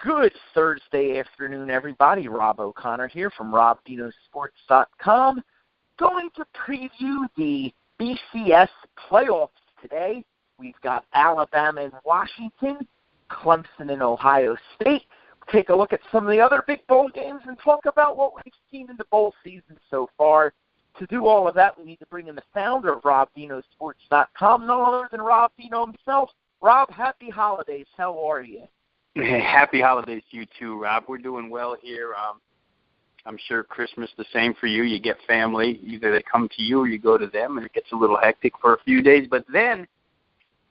Good Thursday afternoon, everybody. Rob OConnor here from RobVenoSports.com. Going to preview the BCS playoffs today. We've got Alabama and Washington, Clemson and Ohio State. Take a look at some of the other big bowl games and talk about what we've seen in the bowl season so far. To do all of that, we need to bring in the founder of RobVenoSports.com, none other than Rob Veno himself. Rob, happy holidays. How are you? Happy holidays to you too, Rob. We're doing well here. I'm sure Christmas the same for you. You get family. Either they come to you or you go to them, and it gets a little hectic for a few days. But then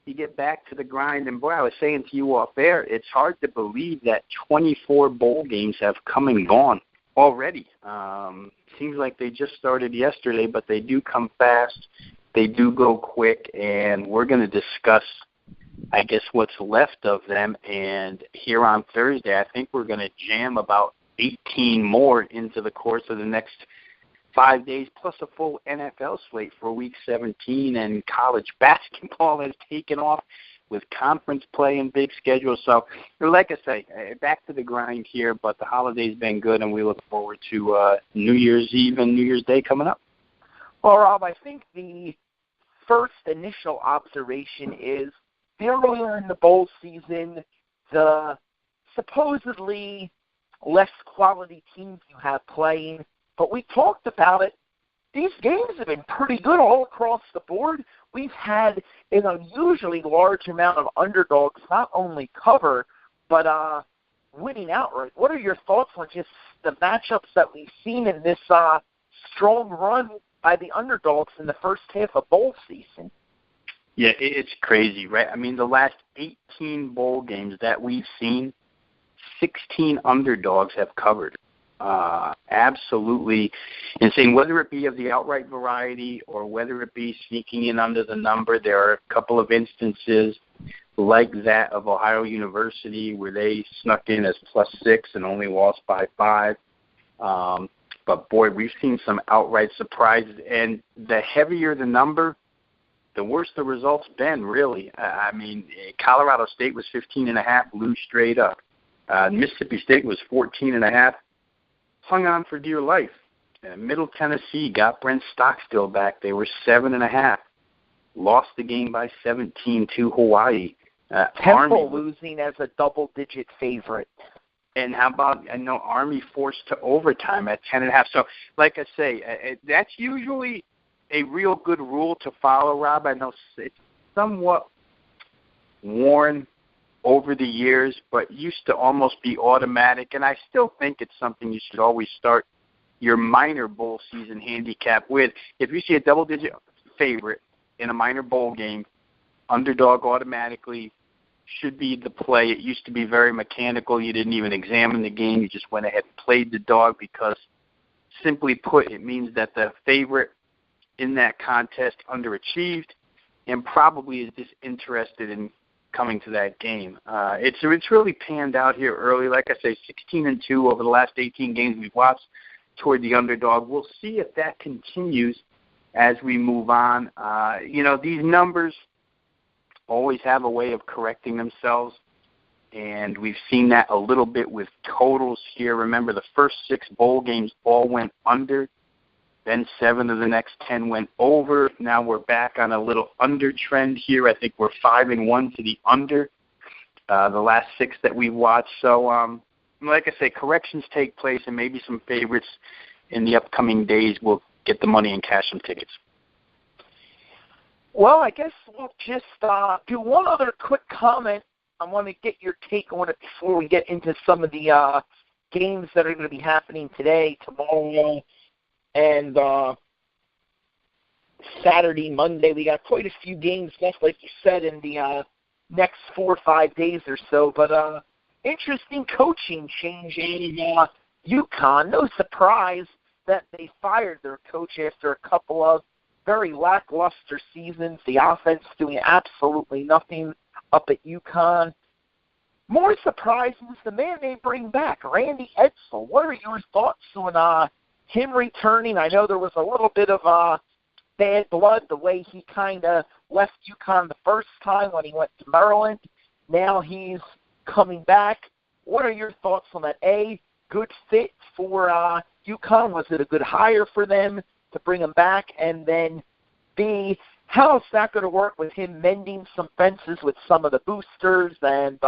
you get back to the grind. And, boy, I was saying to you off air, it's hard to believe that 24 bowl games have come and gone already. Seems like they just started yesterday, but they do come fast. They do go quick, and we're going to discuss I guess what's left of them, and here on Thursday, I think we're going to jam about 18 more into the course of the next 5 days, plus a full NFL slate for Week 17, and college basketball has taken off with conference play and big schedules. So, like I say, back to the grind here, but the holiday's been good, and we look forward to New Year's Eve and New Year's Day coming up. Well, Rob, I think the first initial observation is earlier in the bowl season, the supposedly less quality teams you have playing, but we talked about it. These games have been pretty good all across the board. We've had an unusually large amount of underdogs not only cover, but winning outright. What are your thoughts on just the matchups that we've seen in this strong run by the underdogs in the first half of bowl season? Yeah, it's crazy, right? I mean, the last 18 bowl games that we've seen, 16 underdogs have covered. Absolutely insane, whether it be of the outright variety or whether it be sneaking in under the number. There are a couple of instances like that of Ohio University where they snuck in as +6 and only lost by 5. But, boy, we've seen some outright surprises. And the heavier the number, the worse the results been, really. I mean, Colorado State was 15.5, lose straight up. Mississippi State was 14.5, hung on for dear life. Middle Tennessee got Brent Stockstill back. They were 7.5, lost the game by 17 to Hawaii. Temple losing as a double-digit favorite. And how about, I know Army forced to overtime at 10.5. So, like I say, that's usually a real good rule to follow, Rob. I know it's somewhat worn over the years, but used to almost be automatic, and I still think it's something you should always start your minor bowl season handicap with. If you see a double-digit favorite in a minor bowl game, underdog automatically should be the play. It used to be very mechanical. You didn't even examine the game. You just went ahead and played the dog because, simply put, it means that the favorite in that contest underachieved and probably is disinterested in coming to that game. It's really panned out here early. Like I say, 16-2 over the last 18 games we've watched toward the underdog. We'll see if that continues as we move on. These numbers always have a way of correcting themselves, and we've seen that a little bit with totals here. Remember, the first 6 bowl games all went under. Then 7 of the next 10 went over. Now we're back on a little under trend here. I think we're 5-1 to the under the last 6 that we've watched. So, like I say, corrections take place, and maybe some favorites in the upcoming days will get the money and cash some tickets. Well, I guess we'll just do one other quick comment. I want to get your take on it before we get into some of the games that are going to be happening today, tomorrow, and Saturday, Monday. We got quite a few games left, like you said, in the next 4 or 5 days or so. But interesting coaching change in UConn. No surprise that they fired their coach after a couple of very lackluster seasons. The offense doing absolutely nothing up at UConn. More surprising is the man they bring back, Randy Edsall. What are your thoughts on him returning? I know there was a little bit of bad blood the way he kind of left UConn the first time when he went to Maryland. Now he's coming back. what are your thoughts on that? A, good fit for UConn? Was it a good hire for them to bring him back? And then B, how is that going to work with him mending some fences with some of the boosters and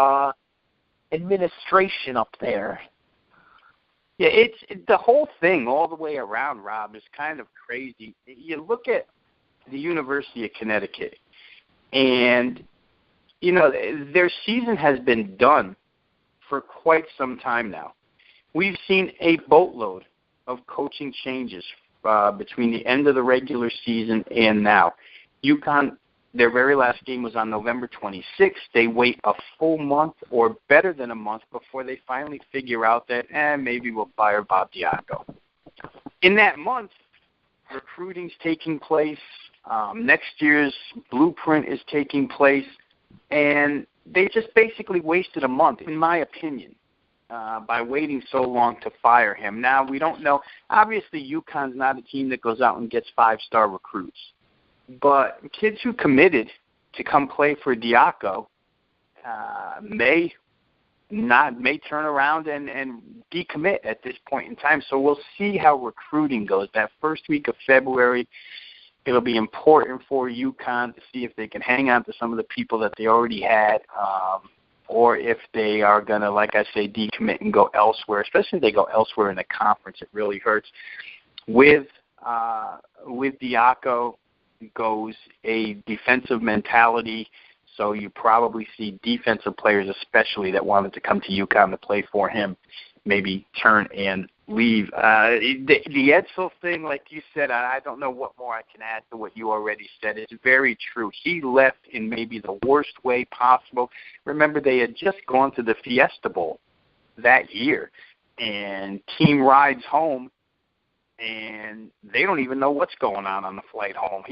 administration up there? Yeah, it's the whole thing all the way around, Rob, is kind of crazy. You look at the University of Connecticut, and, you know, their season has been done for quite some time now. We've seen a boatload of coaching changes between the end of the regular season and now. UConn, their very last game was on November 26th. They wait a full month or better than a month before they finally figure out that, maybe we'll fire Bob Diaco. In that month, recruiting's taking place. Next year's blueprint is taking place. And they just basically wasted a month, in my opinion, by waiting so long to fire him. Now, we don't know. Obviously, UConn's not a team that goes out and gets five-star recruits. But kids who committed to come play for Diaco may turn around and decommit at this point in time. So we'll see how recruiting goes. That first week of February, it'll be important for UConn to see if they can hang on to some of the people that they already had, or if they are going to, like I say, decommit and go elsewhere, especially if they go elsewhere in the conference. It really hurts. With Diaco goes a defensive mentality, so you probably see defensive players, especially that wanted to come to UConn to play for him, maybe turn and leave. The Edsall thing, like you said, I don't know what more I can add to what you already said. It's very true. He left in maybe the worst way possible. Remember, they had just gone to the Fiesta Bowl that year, and team rides home, and they don't even know what's going on the flight home.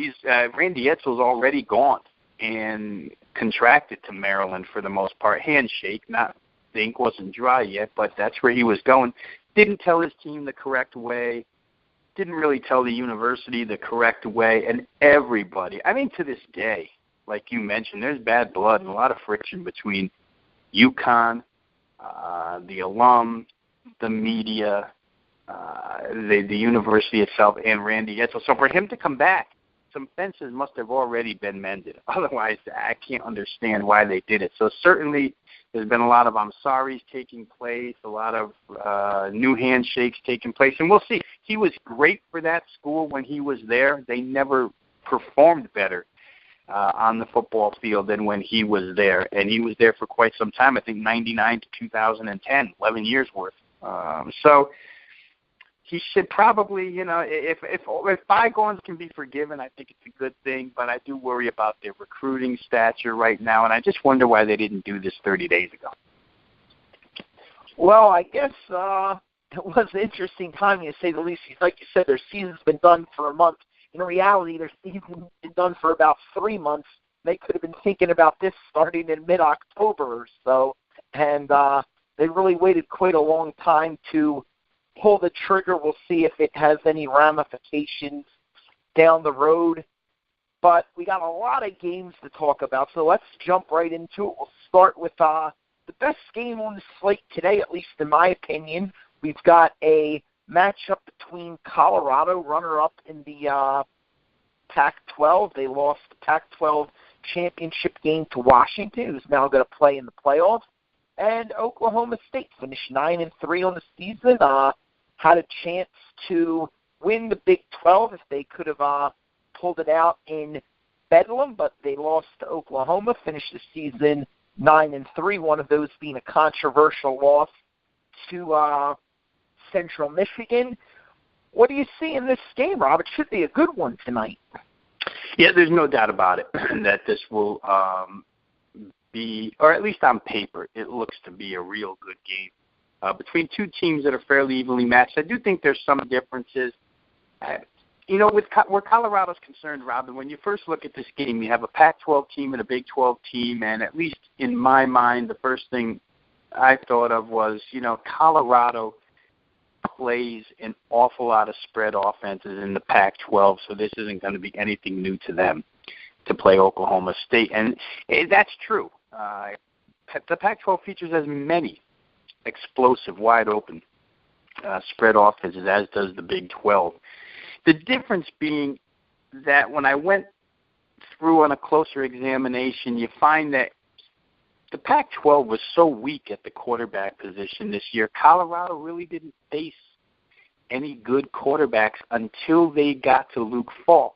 Randy Edsall's already gone and contracted to Maryland for the most part. Handshake, the ink wasn't dry yet, but that's where he was going. Didn't tell his team the correct way, didn't really tell the university the correct way, and everybody, I mean, to this day, like you mentioned, there's bad blood and a lot of friction between UConn, the alum, the media, the university itself, and Randy Edsall. So for him to come back, some fences must have already been mended. Otherwise, I can't understand why they did it. So certainly there's been a lot of I'm sorry's taking place, a lot of new handshakes taking place. And we'll see. He was great for that school when he was there. They never performed better on the football field than when he was there. And he was there for quite some time, I think 99 to 2010, 11 years worth. So he should probably, if bygones can be forgiven, I think it's a good thing. But I do worry about their recruiting stature right now, and I just wonder why they didn't do this 30 days ago. Well, I guess it was an interesting timing, to say the least. Like you said, their season's been done for a month. In reality, their season's been done for about 3 months. They could have been thinking about this starting in mid-October or so, and they really waited quite a long time to pull the trigger. We'll see if it has any ramifications down the road. But we got a lot of games to talk about, so let's jump right into it. We'll start with the best game on the slate today, at least in my opinion. We've got a matchup between Colorado, runner-up in the Pac-12. They lost the Pac-12 championship game to Washington, who's now going to play in the playoffs. And Oklahoma State finished 9-3 on the season. Had a chance to win the Big 12 if they could have pulled it out in Bedlam, but they lost to Oklahoma, finished the season 9-3, one of those being a controversial loss to Central Michigan. What do you see in this game, Rob? It should be a good one tonight. Yeah, there's no doubt about it that this will be, or at least on paper, it looks to be a real good game. Between two teams that are fairly evenly matched. I do think there's some differences. With where Colorado's concerned, Robin, when you first look at this game, you have a Pac-12 team and a Big 12 team, and at least in my mind, the first thing I thought of was, Colorado plays an awful lot of spread offenses in the Pac-12, so this isn't going to be anything new to them to play Oklahoma State. And that's true. The Pac-12 features as many explosive, wide open spread offenses, as does the Big 12. The difference being that when I went through on a closer examination, you find that the Pac-12 was so weak at the quarterback position this year. Colorado really didn't face any good quarterbacks until they got to Luke Falk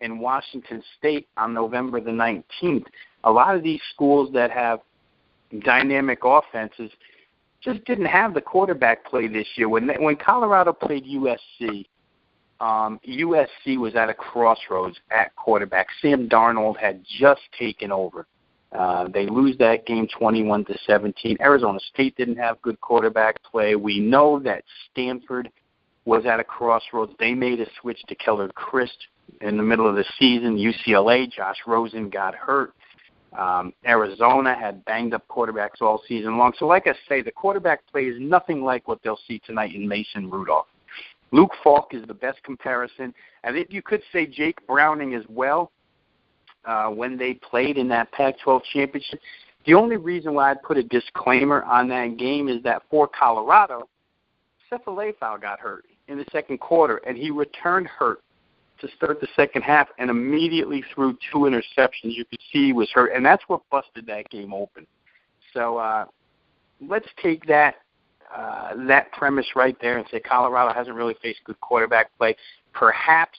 in Washington State on November the 19th. A lot of these schools that have dynamic offenses just didn't have the quarterback play this year. When Colorado played USC, USC was at a crossroads at quarterback. Sam Darnold had just taken over. They lose that game 21-17. Arizona State didn't have good quarterback play. We know that Stanford was at a crossroads. They made a switch to Keller Christ in the middle of the season. UCLA, Josh Rosen got hurt. Arizona had banged-up quarterbacks all season long. So like I say, the quarterback play is nothing like what they'll see tonight in Mason Rudolph. Luke Falk is the best comparison. I think you could say Jake Browning as well when they played in that Pac-12 championship. The only reason why I'd put a disclaimer on that game is that for Colorado, Seth Leifau got hurt in the second quarter, and he returned hurt to start the second half and immediately threw 2 interceptions. You could see he was hurt, and that's what busted that game open. So let's take that premise right there and say Colorado hasn't really faced good quarterback play. Perhaps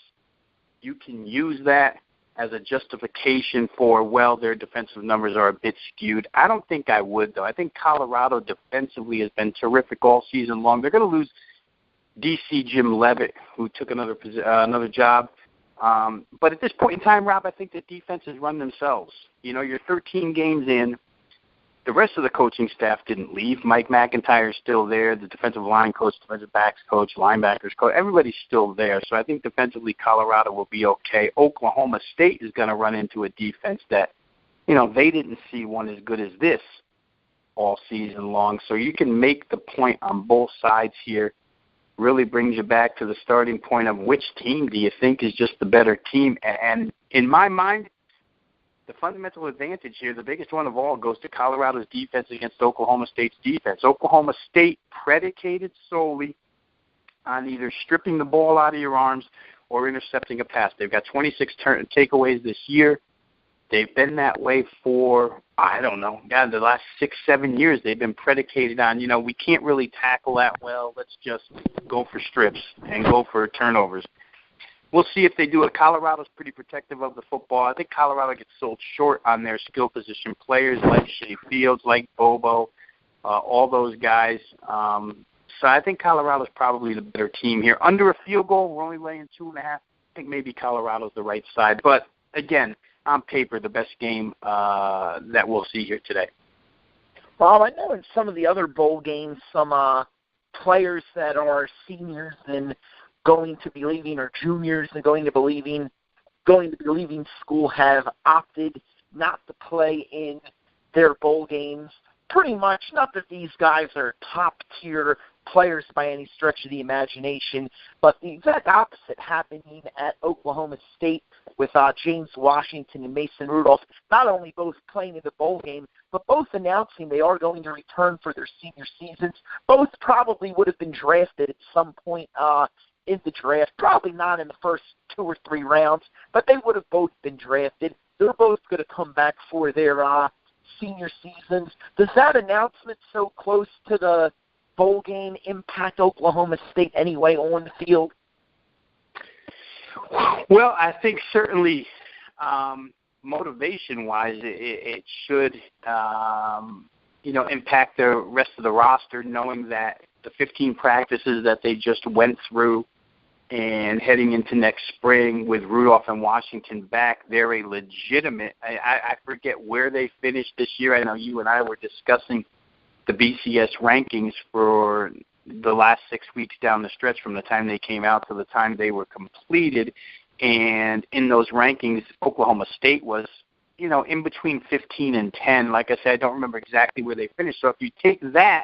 you can use that as a justification for, well, their defensive numbers are a bit skewed. I don't think I would, though. I think Colorado defensively has been terrific all season long. They're going to lose DC Jim Leavitt, who took another job. But at this point in time, Rob, I think the defenses run themselves. You know, you're 13 games in. The rest of the coaching staff didn't leave. Mike McIntyre's still there. The defensive line coach, defensive backs coach, linebackers coach, everybody's still there. So I think defensively Colorado will be okay. Oklahoma State is going to run into a defense that, you know, they didn't see one as good as this all season long. So you can make the point on both sides here. Really brings you back to the starting point of which team do you think is just the better team. And in my mind, the fundamental advantage here, the biggest one of all, goes to Colorado's defense against Oklahoma State's defense. Oklahoma State predicated solely on either stripping the ball out of your arms or intercepting a pass. They've got 26 takeaways this year. They've been that way for, I don't know, the last 6-7 years. They've been predicated on, you know, we can't really tackle that well. Let's just go for strips and go for turnovers. We'll see if they do it. Colorado's pretty protective of the football. I think Colorado gets sold short on their skill position players like Shea Fields, like Bobo, all those guys. So I think Colorado's probably the better team here. Under a field goal, we're only laying 2.5. I think maybe Colorado's the right side. But, again, on paper, the best game that we'll see here today. Bob, I know in some of the other bowl games, some players that are seniors and going to be leaving, or juniors and going to be leaving school, have opted not to play in their bowl games. Pretty much, not that these guys are top-tier players by any stretch of the imagination, but the exact opposite happening at Oklahoma State with James Washington and Mason Rudolph, not only both playing in the bowl game, but both announcing they are going to return for their senior seasons. Both probably would have been drafted at some point in the draft, probably not in the first 2 or 3 rounds, but they would have both been drafted. They're both going to come back for their senior seasons. Does that announcement so close to the bowl game impact Oklahoma State anyway on the field? Well, I think certainly motivation-wise it should, impact the rest of the roster, knowing that the 15 practices that they just went through and heading into next spring with Rudolph and Washington back, they're a legitimate – I forget where they finished this year. I know you and I were discussing the BCS rankings for the last 6 weeks down the stretch from the time they came out to the time they were completed. And in those rankings, Oklahoma State was, in between 15 and 10. Like I said, I don't remember exactly where they finished. So if you take that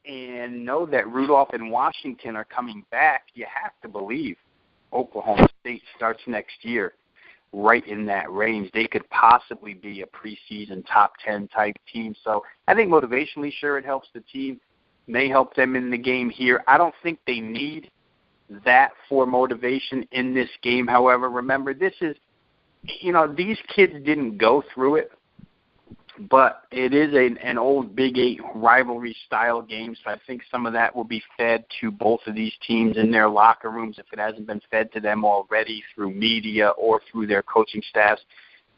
and know that Rudolph and Washington are coming back, you have to believe Oklahoma State starts next year. right in that range. They could possibly be a preseason top 10 type team. So I think motivationally, sure, it helps the team, may help them in the game here. I don't think they need that for motivation in this game. However, remember, this is, these kids didn't go through it, but it is an old Big 8 rivalry-style game, so I think some of that will be fed to both of these teams in their locker rooms if it hasn't been fed to them already through media or through their coaching staffs.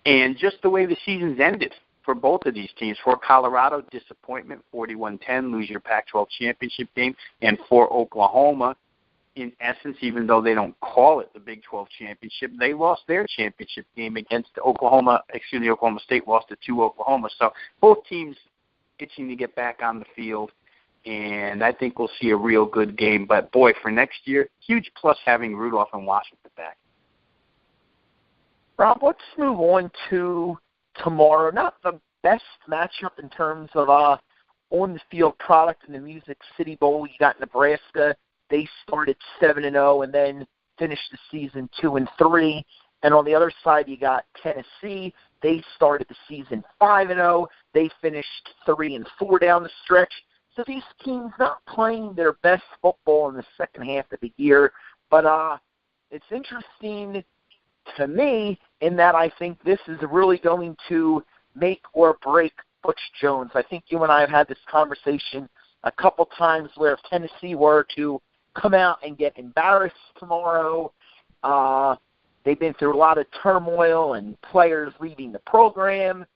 And just the way the season's ended for both of these teams. For Colorado, disappointment, 41-10, lose your Pac-12 championship game. And for Oklahoma, in essence, even though they don't call it the Big 12 championship, they lost their championship game against Oklahoma State lost it to Oklahoma. So both teams itching to get back on the field, and I think we'll see a real good game. But, boy, for next year, huge plus having Rudolph and Washington back. Rob, let's move on to tomorrow. Not the best matchup in terms of on-the-field product in the Music City Bowl. You got Nebraska. They started 7-0 and then finished the season 2-3. And on the other side, you got Tennessee. They started the season 5-0. They finished 3-4 down the stretch. So these teams not playing their best football in the second half of the year. But it's interesting to me in that I think this is really going to make or break Butch Jones. I think you and I have had this conversation a couple times where if Tennessee were to come out and get embarrassed tomorrow, they've been through a lot of turmoil and players leaving the program,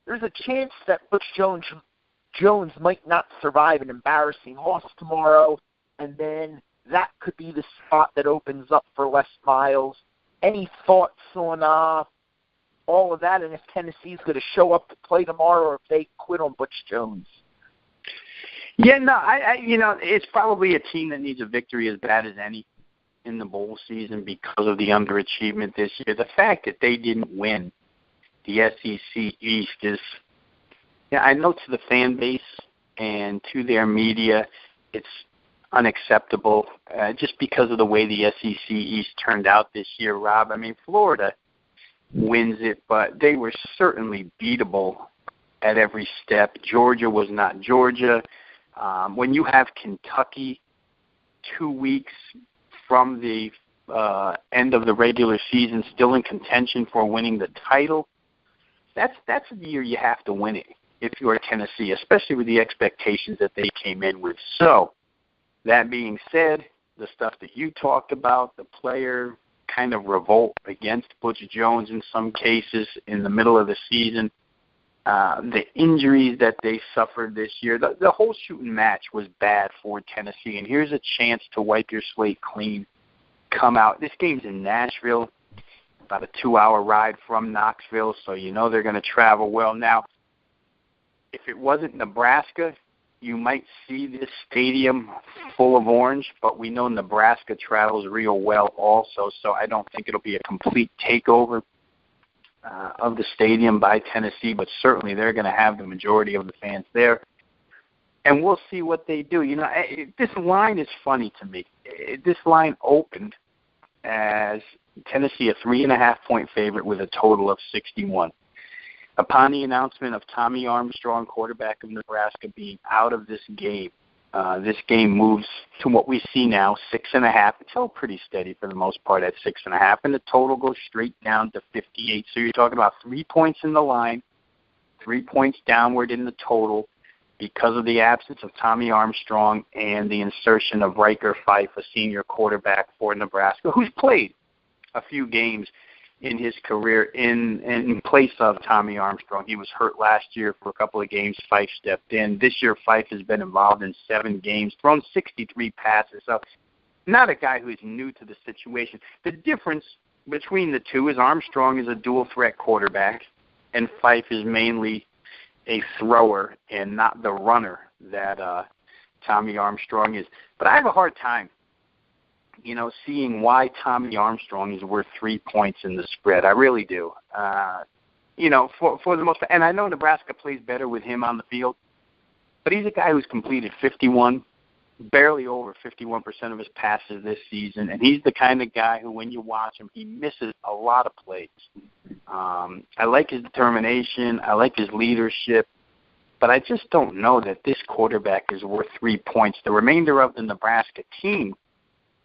there's a chance that Butch Jones might not survive an embarrassing loss tomorrow, and then that could be the spot that opens up for Les Miles. Any thoughts on all of that, and if Tennessee's going to show up to play tomorrow or if they quit on Butch Jones? Yeah, no, it's probably a team that needs a victory as bad as any in the bowl season because of the underachievement this year. The fact that they didn't win the SEC East is, I know to the fan base and to their media, it's unacceptable just because of the way the SEC East turned out this year, Rob. I mean, Florida wins it, but they were certainly beatable at every step. Georgia was not Georgia. When you have Kentucky 2 weeks from the end of the regular season still in contention for winning the title, that's the year you have to win it if you're Tennessee, especially with the expectations that they came in with. So, that being said, the stuff that you talked about, the player kind of revolt against Butch Jones in some cases in the middle of the season, the injuries that they suffered this year, the whole shooting match was bad for Tennessee. And here's a chance to wipe your slate clean, come out. This game's in Nashville, about a 2-hour ride from Knoxville, so they're going to travel well. Now, if it wasn't Nebraska, you might see this stadium full of orange, but we know Nebraska travels real well also, so I don't think it'll be a complete takeover of the stadium by Tennessee, but certainly they're going to have the majority of the fans there. And we'll see what they do. This line is funny to me. This line opened as Tennessee a 3.5-point favorite with a total of 61. Upon the announcement of Tommy Armstrong, quarterback of Nebraska, being out of this game moves to what we see now, 6.5. It's held pretty steady for the most part at 6.5, and the total goes straight down to 58. So you're talking about 3 points in the line, 3 points downward in the total because of the absence of Tommy Armstrong and the insertion of Riker Fife, a senior quarterback for Nebraska, who's played a few games in his career in place of Tommy Armstrong. He was hurt last year for a couple of games. Fife stepped in. This year, Fife has been involved in 7 games, thrown 63 passes. So not a guy who is new to the situation. The difference between the two is Armstrong is a dual-threat quarterback, and Fife is mainly a thrower and not the runner that Tommy Armstrong is. But I have a hard time seeing why Tommy Armstrong is worth 3 points in the spread. I really do. For the most part, and I know Nebraska plays better with him on the field, but he's a guy who's completed 51 barely over 51% of his passes this season, and he's the kind of guy who, when you watch him, he misses a lot of plays. I like his determination. I like his leadership, but I just don't know that this quarterback is worth 3 points. The remainder of the Nebraska team,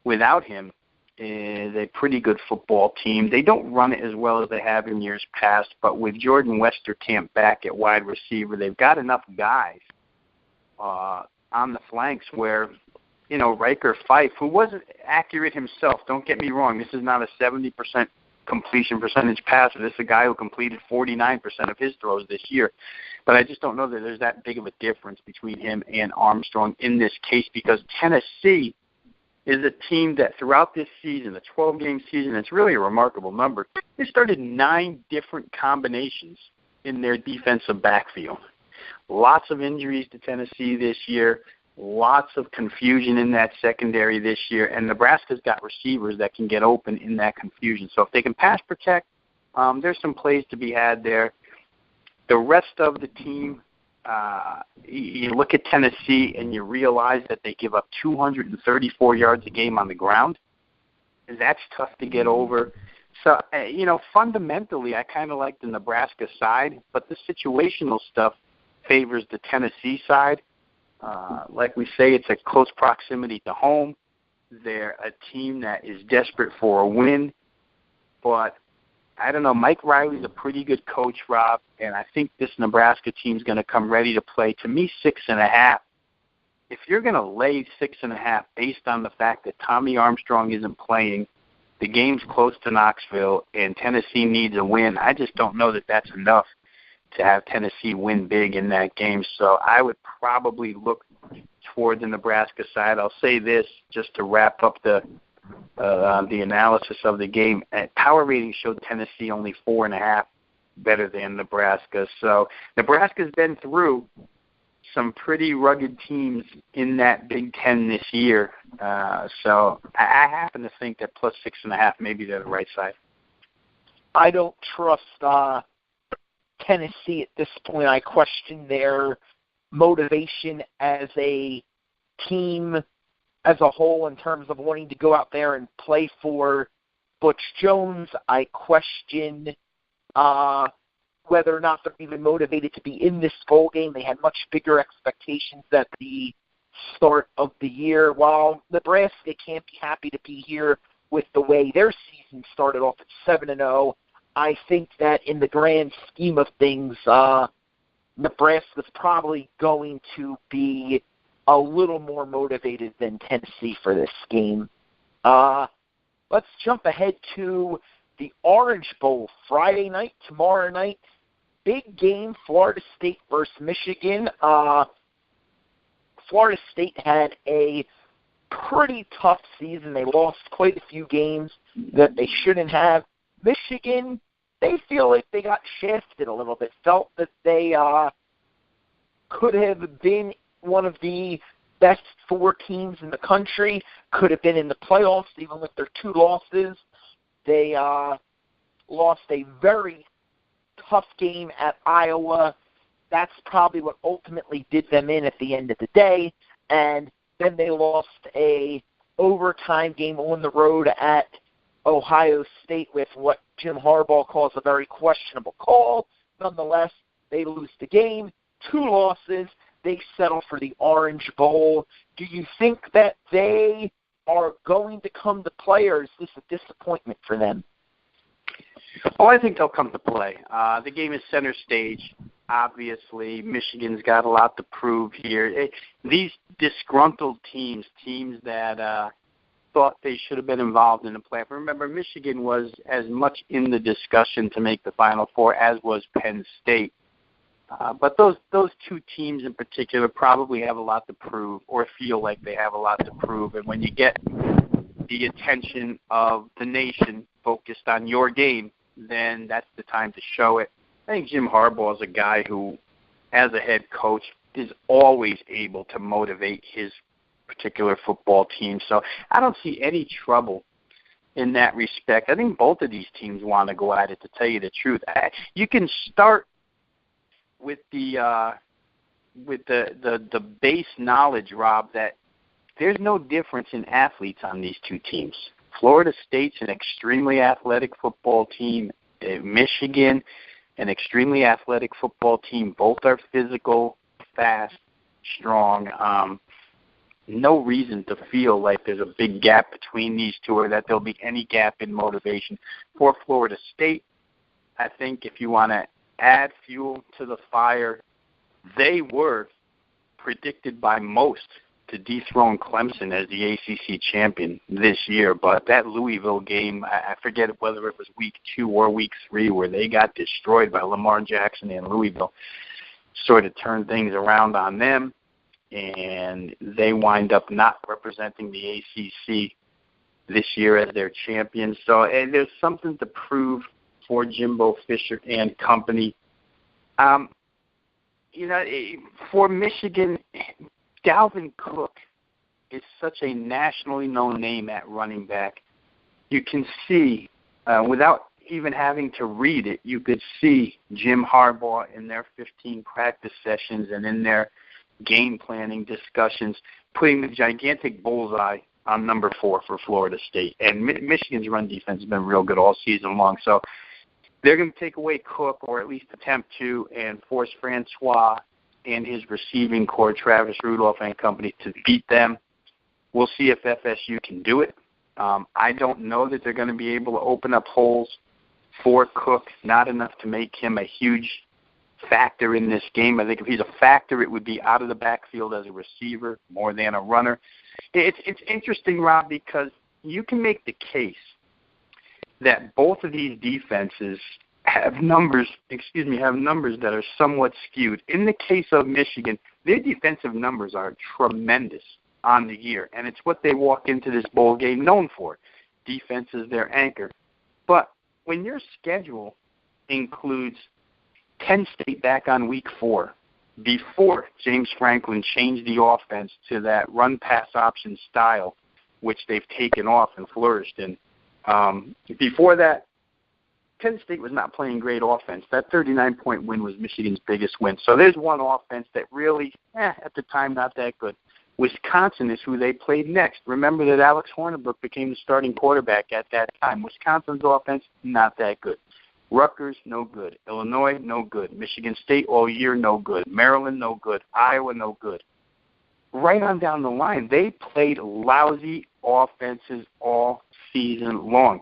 without him, is a pretty good football team. They don't run it as well as they have in years past, but with Jordan Westerkamp back at wide receiver, they've got enough guys on the flanks where, Riker Fife, who wasn't accurate himself, don't get me wrong, this is not a 70% completion percentage passer. This is a guy who completed 49% of his throws this year. But I just don't know that there's that big of a difference between him and Armstrong in this case, because Tennessee is a team that throughout this season, the 12-game season, it's really a remarkable number, they started 9 different combinations in their defensive backfield. Lots of injuries to Tennessee this year, lots of confusion in that secondary this year, and Nebraska's got receivers that can get open in that confusion. So if they can pass protect, there's some plays to be had there. The rest of the team, you look at Tennessee and you realize that they give up 234 yards a game on the ground. That's tough to get over. So, fundamentally, I kind of like the Nebraska side, but the situational stuff favors the Tennessee side. Like we say, it's a close proximity to home. They're a team that is desperate for a win. But, I don't know, Mike Riley's a pretty good coach, Rob, and I think this Nebraska team's going to come ready to play. To me, 6.5. If you're going to lay 6.5 based on the fact that Tommy Armstrong isn't playing, the game's close to Knoxville, and Tennessee needs a win, I just don't know that that's enough to have Tennessee win big in that game. So I would probably look toward the Nebraska side. I'll say this just to wrap up the analysis of the game. Power rating showed Tennessee only 4.5 better than Nebraska. So Nebraska's been through some pretty rugged teams in that Big Ten this year. So I happen to think that plus 6.5 maybe they're the right side. I don't trust Tennessee at this point. I question their motivation as a team as a whole in terms of wanting to go out there and play for Butch Jones. I question whether or not they're even motivated to be in this bowl game. They had much bigger expectations at the start of the year. While Nebraska can't be happy to be here with the way their season started off at 7-0, I think that in the grand scheme of things, Nebraska's probably going to be a little more motivated than Tennessee for this game. Let's jump ahead to the Orange Bowl Friday night, tomorrow night. Big game, Florida State versus Michigan. Florida State had a pretty tough season. They lost quite a few games that they shouldn't have. Michigan, they feel like they got shafted a little bit, felt that they could have been one of the best 4 teams in the country, could have been in the playoffs even with their 2 losses. They lost a very tough game at Iowa. That's probably what ultimately did them in at the end of the day. And then they lost a overtime game on the road at Ohio State with what Jim Harbaugh calls a very questionable call. Nonetheless, they lose the game. 2 losses. They settle for the Orange Bowl. Do you think that they are going to come to play, or is this a disappointment for them? Oh, I think they'll come to play. The game is center stage. Obviously, Michigan's got a lot to prove here. These disgruntled teams that thought they should have been involved in the playoff. Remember, Michigan was as much in the discussion to make the Final Four as was Penn State. But those 2 teams in particular probably have a lot to prove, or feel like they have a lot to prove. And when you get the attention of the nation focused on your game, then that's the time to show it. I think Jim Harbaugh is a guy who, as a head coach, is always able to motivate his particular football team. So I don't see any trouble in that respect. I think both of these teams want to go at it, to tell you the truth. You can start with the base knowledge, Rob, that there's no difference in athletes on these two teams. Florida State's an extremely athletic football team. Michigan, an extremely athletic football team. Both are physical, fast, strong. No reason to feel like there's a big gap between these two or that there'll be any gap in motivation. For Florida State, I think if you want to add fuel to the fire, they were predicted by most to dethrone Clemson as the ACC champion this year. But that Louisville game, I forget whether it was week 2 or week 3, where they got destroyed by Lamar Jackson and Louisville, sort of turned things around on them, and they wind up not representing the ACC this year as their champions. So and there's something to prove for Jimbo Fisher and company. For Michigan, Dalvin Cook is such a nationally known name at running back. You can see, without even having to read it, you could see Jim Harbaugh in their 15 practice sessions and in their game planning discussions putting the gigantic bullseye on number 4 for Florida State. And Michigan's run defense has been real good all season long. So they're going to take away Cook, or at least attempt to, and force Francois and his receiving core, Travis Rudolph and company, to beat them. We'll see if FSU can do it. I don't know that they're going to be able to open up holes for Cook, not enough to make him a huge factor in this game. I think if he's a factor, it would be out of the backfield as a receiver more than a runner. It's interesting, Rob, because you can make the case that both of these defenses have numbers that are somewhat skewed. In the case of Michigan, their defensive numbers are tremendous on the year, and it's what they walk into this bowl game known for. Defense is their anchor. But when your schedule includes Penn State back on week 4, before James Franklin changed the offense to that run-pass option style, which they've taken off and flourished in, before that, Penn State was not playing great offense. That 39-point win was Michigan's biggest win. So there's one offense that really, at the time, not that good. Wisconsin is who they played next. Remember that Alex Hornibrook became the starting quarterback at that time. Wisconsin's offense, not that good. Rutgers, no good. Illinois, no good. Michigan State all year, no good. Maryland, no good. Iowa, no good. Right on down the line, they played lousy offenses all season long.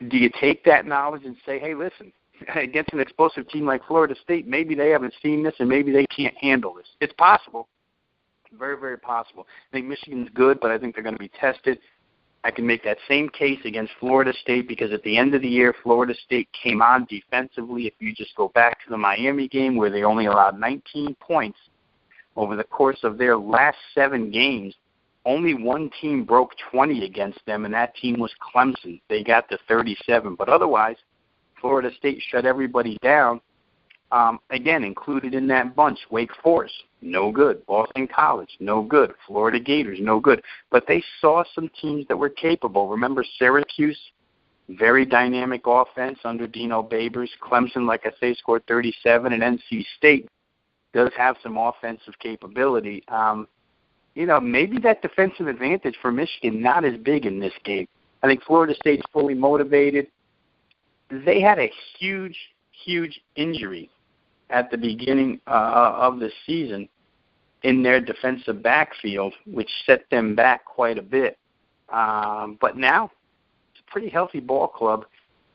Do you take that knowledge and say, hey, listen, against an explosive team like Florida State, maybe they haven't seen this and maybe they can't handle this? It's possible. Very, very possible. I think Michigan's good, but I think they're going to be tested. I can make that same case against Florida State because at the end of the year, Florida State came on defensively. If you just go back to the Miami game where they only allowed 19 points over the course of their last 7 games, only one team broke 20 against them, and that team was Clemson. They got to 37. But otherwise, Florida State shut everybody down. Again, included in that bunch, Wake Forest, no good. Boston College, no good. Florida Gators, no good. But they saw some teams that were capable. Remember Syracuse, very dynamic offense under Dino Babers. Clemson, like I say, scored 37, and NC State does have some offensive capability. Maybe that defensive advantage for Michigan not as big in this game. I think Florida State's fully motivated. They had a huge injury at the beginning of the season in their defensive backfield, which set them back quite a bit. But now it's a pretty healthy ball club.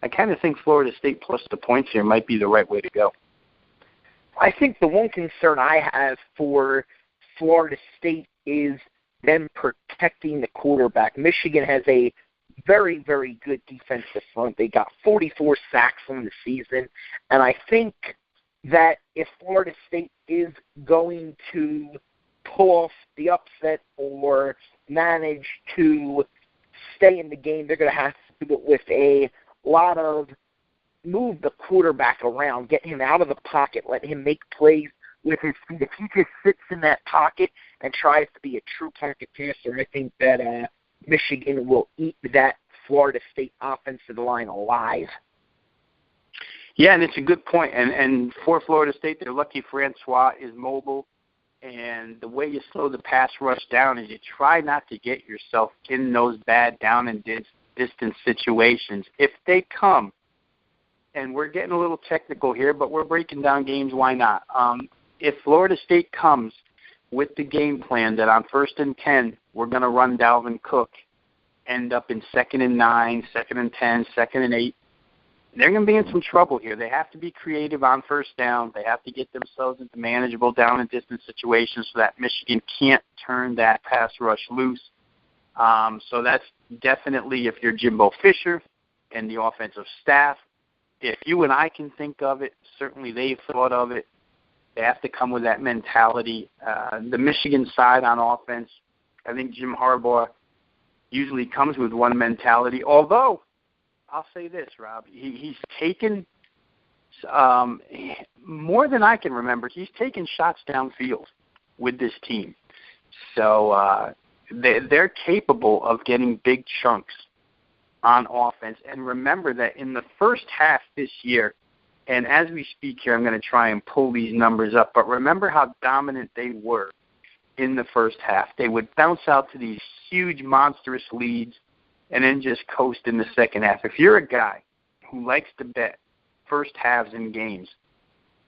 I kind of think Florida State plus the points here might be the right way to go. I think the one concern I have for Florida State is them protecting the quarterback. Michigan has a very, very good defensive front. They got 44 sacks on the season, and I think that if Florida State is going to pull off the upset or manage to stay in the game, they're going to have to do it with a lot of move the quarterback around, get him out of the pocket, let him make plays with his feet. If he just sits in that pocket and tries to be a true pocket passer, I think that Michigan will eat that Florida State offensive line alive. Yeah, and it's a good point. And for Florida State, they're lucky Francois is mobile. And the way you slow the pass rush down is you try not to get yourself in those bad down and distance situations. If they come, and we're getting a little technical here, but we're breaking down games, why not? If Florida State comes with the game plan that on 1st and 10, we're going to run Dalvin Cook, end up in 2nd and 9, 2nd and 10, 2nd and 8, they're going to be in some trouble here. They have to be creative on 1st down. They have to get themselves into manageable down and distance situations so that Michigan can't turn that pass rush loose. So that's definitely, if you're Jimbo Fisher and the offensive staff, if you and I can think of it, certainly they've thought of it. They have to come with that mentality. The Michigan side on offense, I think Jim Harbaugh usually comes with one mentality, although I'll say this, Rob. He's taken more than I can remember. He's taken shots downfield with this team. So they're capable of getting big chunks on offense. And remember that in the first half this year, and as we speak here, I'm going to try and pull these numbers up, but remember how dominant they were in the first half. They would bounce out to these huge, monstrous leads and then just coast in the second half. If you're a guy who likes to bet first halves in games,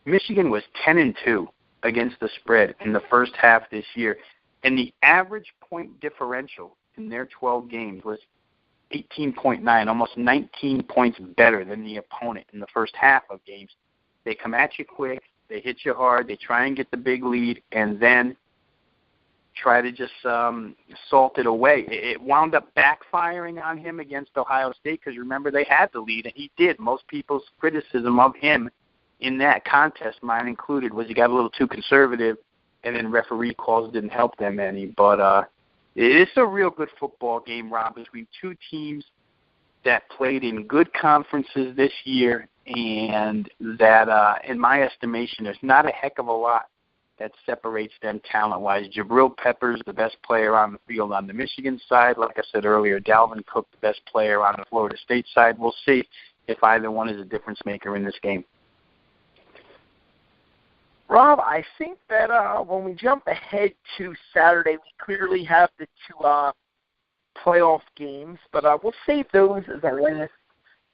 Michigan was 10-2 against the spread in the first half this year, and the average point differential in their 12 games was 18.9, almost 19 points better than the opponent in the first half of games. They come at you quick, they hit you hard, they try and get the big lead, and then try to just salt it away. It wound up backfiring on him against Ohio State because, remember, they had the lead, and he did. Most people's criticism of him in that contest, mine included, was he got a little too conservative, and then referee calls didn't help them any. But it's a real good football game, Rob, between two teams that played in good conferences this year, and that, in my estimation, there's not a heck of a lot that separates them talent-wise. Jabril Peppers, the best player on the field on the Michigan side. Like I said earlier, Dalvin Cook, the best player on the Florida State side. We'll see if either one is a difference maker in this game. Rob, I think that when we jump ahead to Saturday, we clearly have the two playoff games, but we'll save those as our last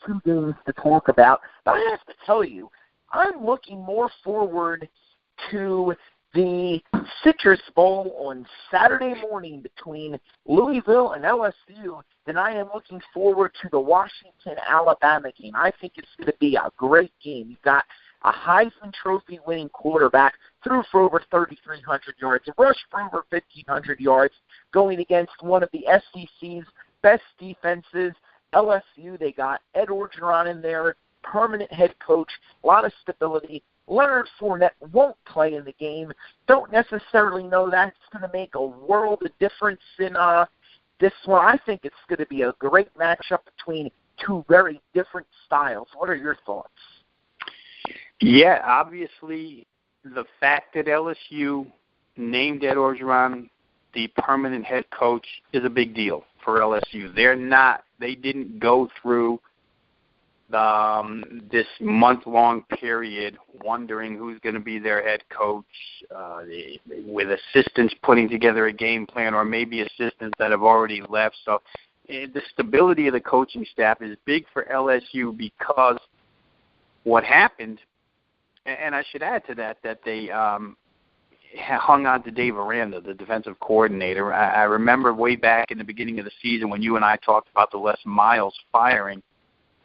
two games to talk about. But I have to tell you, I'm looking more forward to the Citrus Bowl on Saturday morning between Louisville and LSU than I am looking forward to the Washington-Alabama game. I think it's going to be a great game. You've got a Heisman Trophy winning quarterback, threw for over 3,300 yards, rushed for over 1,500 yards, going against one of the SEC's best defenses, LSU. They got Ed Orgeron in there, permanent head coach, a lot of stability. Leonard Fournette won't play in the game. Don't necessarily know that's going to make a world of difference in this one. I think it's going to be a great matchup between two very different styles. What are your thoughts? Yeah, obviously the fact that LSU named Ed Orgeron the permanent head coach is a big deal for LSU. They didn't go through this month-long period wondering who's going to be their head coach, with assistants putting together a game plan, or maybe assistants that have already left. So the stability of the coaching staff is big for LSU because what happened, and I should add to that they hung on to Dave Aranda, the defensive coordinator. I remember way back in the beginning of the season when you and I talked about the Les Miles firing,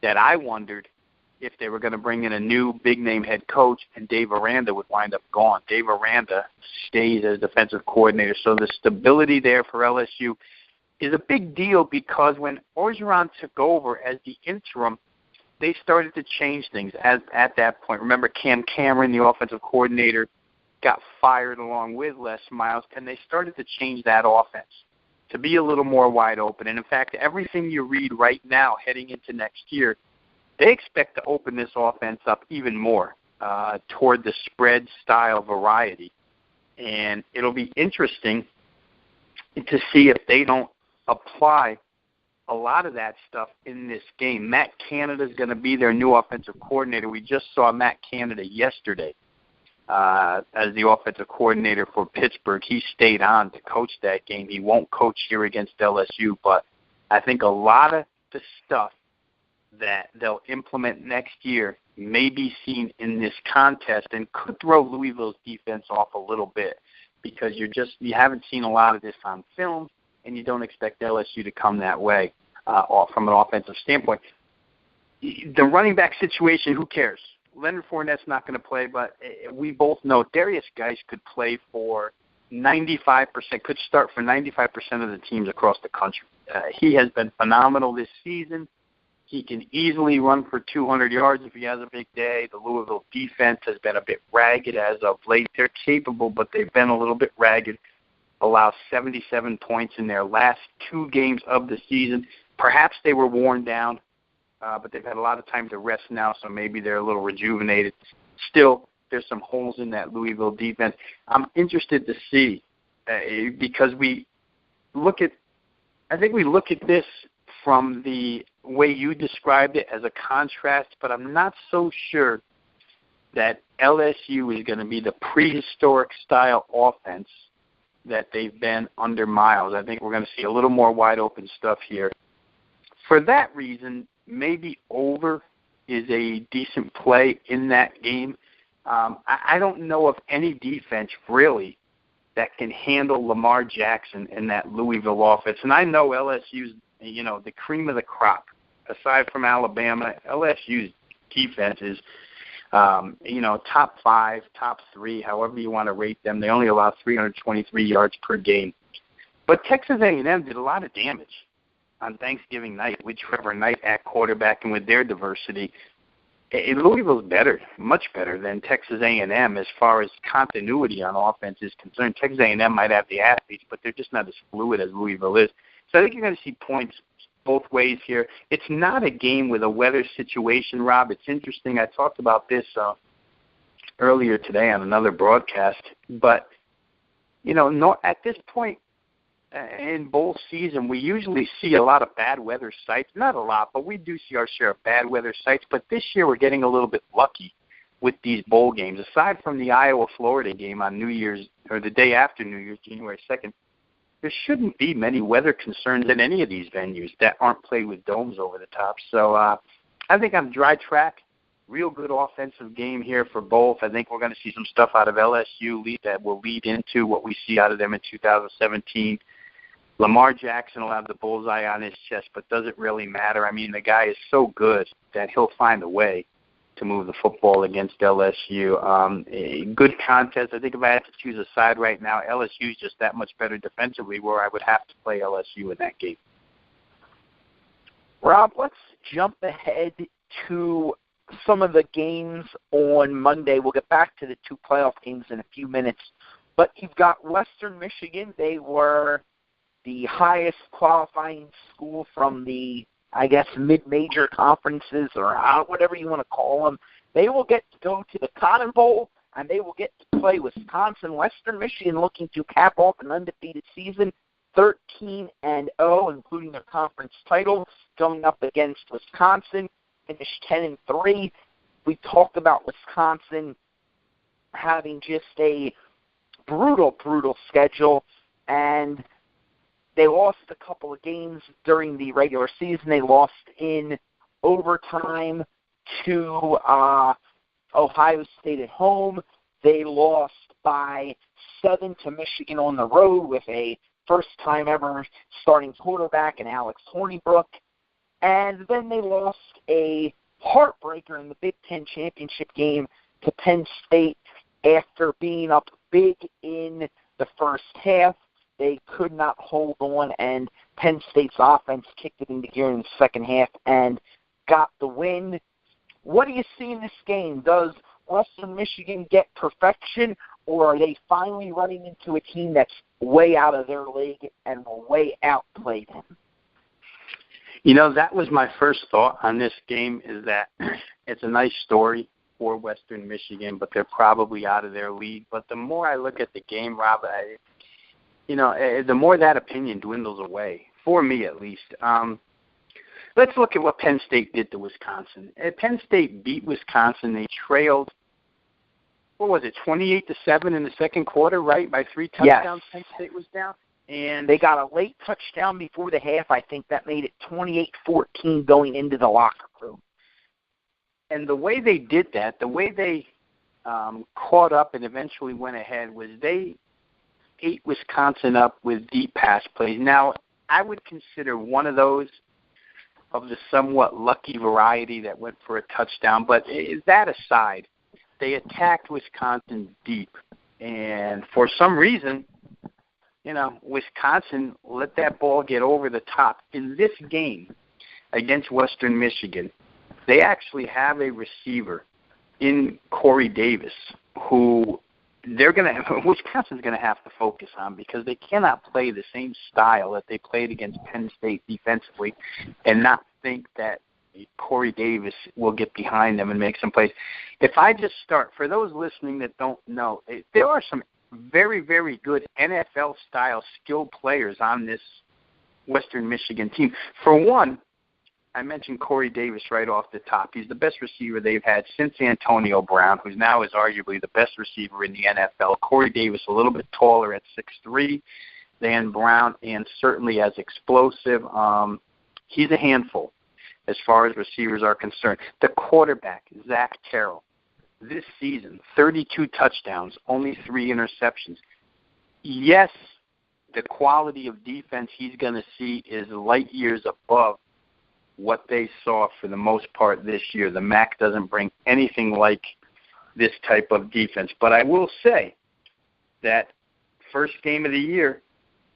that I wondered if they were going to bring in a new big-name head coach and Dave Aranda would wind up gone. Dave Aranda stays as defensive coordinator. So the stability there for LSU is a big deal because when Orgeron took over as the interim, they started to change things at that point. Remember, Cam Cameron, the offensive coordinator, got fired along with Les Miles, and they started to change that offense to be a little more wide open. And, in fact, everything you read right now heading into next year, they expect to open this offense up even more toward the spread style variety. And it'll be interesting to see if they don't apply a lot of that stuff in this game. Matt Canada is going to be their new offensive coordinator. We just saw Matt Canada yesterday as the offensive coordinator for Pittsburgh. He stayed on to coach that game. He won't coach here against LSU, but I think a lot of the stuff that they'll implement next year may be seen in this contest and could throw Louisville's defense off a little bit because you haven't seen a lot of this on film, and you don't expect LSU to come that way from an offensive standpoint. The running back situation, who cares? Leonard Fournette's not going to play, but we both know Darius Geis could play for 95%, could start for 95% of the teams across the country. He has been phenomenal this season. He can easily run for 200 yards if he has a big day. The Louisville defense has been a bit ragged as of late. They're capable, but they've been a little bit ragged. Allowed 77 points in their last 2 games of the season. Perhaps they were worn down, but they've had a lot of time to rest now, so maybe they're a little rejuvenated. Still, there's some holes in that Louisville defense. I'm interested to see because we look at this from the way you described it as a contrast, but I'm not so sure that LSU is going to be the prehistoric style offense that they've been under Miles. I think we're going to see a little more wide open stuff here. For that reason, maybe over is a decent play in that game. I don't know of any defense really that can handle Lamar Jackson in that Louisville offense. And I know LSU's, the cream of the crop. Aside from Alabama, LSU's defense is, top 5, top 3, however you want to rate them. They only allow 323 yards per game. But Texas A&M did a lot of damage on Thanksgiving night with Trevor Knight at quarterback and with their diversity. Louisville's better, much better than Texas A&M as far as continuity on offense is concerned. Texas A&M might have the athletes, but they're just not as fluid as Louisville is. So I think you're going to see points both ways here. It's not a game with a weather situation, Rob. It's interesting. I talked about this earlier today on another broadcast. But, at this point in bowl season, we usually see a lot of bad weather sites. Not a lot, but we do see our share of bad weather sites. But this year we're getting a little bit lucky with these bowl games. Aside from the Iowa-Florida game on New Year's, or the day after New Year's, January 2nd, there shouldn't be many weather concerns at any of these venues that aren't played with domes over the top. So I think on dry track, real good offensive game here for both. I think we're going to see some stuff out of LSU that will lead into what we see out of them in 2017. Lamar Jackson will have the bullseye on his chest, but does it really matter? I mean, the guy is so good that he'll find a way to move the football against LSU. A good contest. I think if I had to choose a side right now, LSU is just that much better defensively where I would have to play LSU in that game. Rob, let's jump ahead to some of the games on Monday. We'll get back to the 2 playoff games in a few minutes. But you've got Western Michigan. They were the highest qualifying school from the mid-major conferences or whatever you want to call them. They will get to go to the Cotton Bowl, and they will get to play Wisconsin. Western Michigan looking to cap off an undefeated season, 13-0, including their conference title, going up against Wisconsin, finished 10-3. We talked about Wisconsin having just a brutal schedule, and they lost a couple of games during the regular season. They lost in overtime to Ohio State at home. They lost by 7 to Michigan on the road with a first-time ever starting quarterback in Alex Hornibrook. And then they lost a heartbreaker in the Big Ten championship game to Penn State after being up big in the first half. They could not hold on, and Penn State's offense kicked it into gear in the second half and got the win. What do you see in this game? Does Western Michigan get perfection, or are they finally running into a team that's way out of their league and will way outplay them? That was my first thought on this game, is that it's a nice story for Western Michigan, but they're probably out of their league. But the more I look at the game, Rob, the more that opinion dwindles away, for me at least. Let's look at what Penn State did to Wisconsin. Penn State beat Wisconsin. They trailed what was it, 28-7 in the second quarter, right? By 3 touchdowns, Penn State was down. And they got a late touchdown before the half. I think that made it 28-14 going into the locker room. And the way they did that, the way they caught up and eventually went ahead, was they ate Wisconsin up with deep pass plays. Now, I would consider one of those of the somewhat lucky variety that went for a touchdown. But that aside, they attacked Wisconsin deep. And for some reason, Wisconsin let that ball get over the top. In this game against Western Michigan, they actually have a receiver in Corey Davis who Wisconsin's going to have to focus on, because they cannot play the same style that they played against Penn State defensively and not think that Corey Davis will get behind them and make some plays. If I just start, for those listening that don't know, there are some very, very good NFL-style skilled players on this Western Michigan team. For one, I mentioned Corey Davis right off the top. He's the best receiver they've had since Antonio Brown, who now is arguably the best receiver in the NFL. Corey Davis, a little bit taller at 6'3" than Brown, and certainly as explosive. He's a handful as far as receivers are concerned. The quarterback, Zach Terrell, this season, 32 touchdowns, only 3 interceptions. Yes, the quality of defense he's going to see is light years above what they saw for the most part this year. The MAC doesn't bring anything like this type of defense. But I will say that first game of the year,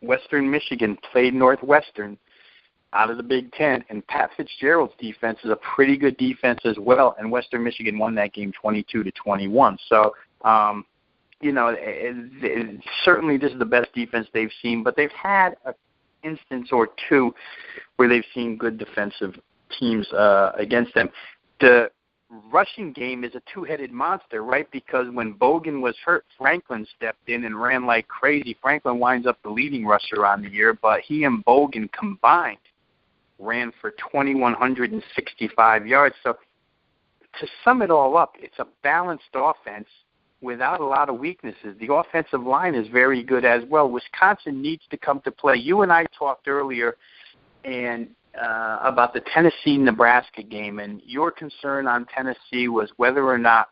Western Michigan played Northwestern out of the Big Ten, and Pat Fitzgerald's defense is a pretty good defense as well, and Western Michigan won that game 22-21. So, certainly this is the best defense they've seen, but they've had an instance or two where they've seen good defensive teams against them. The rushing game is a two-headed monster, right? Because when Bogan was hurt, Franklin stepped in and ran like crazy. Franklin winds up the leading rusher on the year, but he and Bogan combined ran for 2,165 yards. So to sum it all up, it's a balanced offense without a lot of weaknesses. The offensive line is very good as well. Wisconsin needs to come to play. You and I talked earlier about the Tennessee-Nebraska game, and your concern on Tennessee was whether or not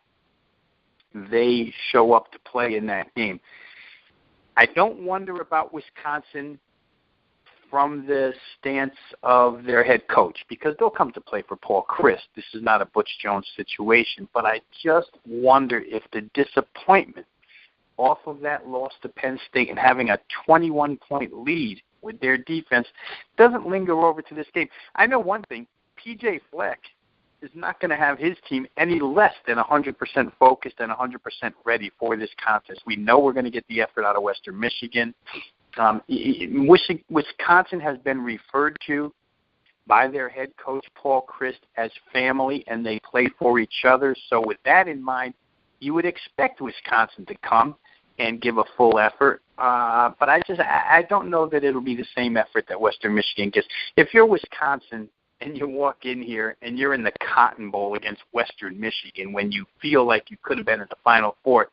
they show up to play in that game. I don't wonder about Wisconsin from the stance of their head coach, because they'll come to play for Paul Chryst. This is not a Butch Jones situation, but I just wonder if the disappointment off of that loss to Penn State and having a 21-point lead with their defense doesn't linger over to this game. I know one thing, P.J. Fleck is not going to have his team any less than 100% focused and 100% ready for this contest. We know we're going to get the effort out of Western Michigan. Wisconsin has been referred to by their head coach, Paul Chryst, as family, and they play for each other. So with that in mind, you would expect Wisconsin to come and give a full effort. But I don't know that it'll be the same effort that Western Michigan gets. If you're Wisconsin and you walk in here and you're in the Cotton Bowl against Western Michigan when you feel like you could have been at the Final Four,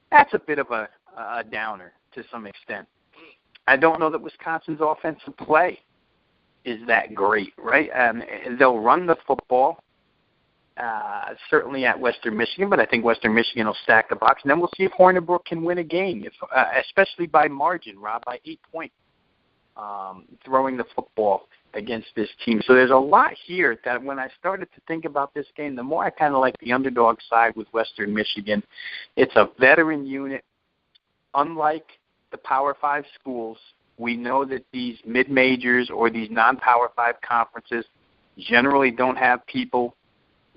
that's a bit of a downer to some extent. I don't know that Wisconsin's offensive play is that great, right? They'll run the football, certainly at Western Michigan, but I think Western Michigan will stack the box, and then we'll see if Hornibrook can win a game, especially by margin, Rob, by 8 points, throwing the football against this team. So there's a lot here that when I started to think about this game, the more I kind of like the underdog side with Western Michigan. It's a veteran unit. Unlike the Power 5 schools, we know that these mid-majors or these non-Power 5 conferences generally don't have people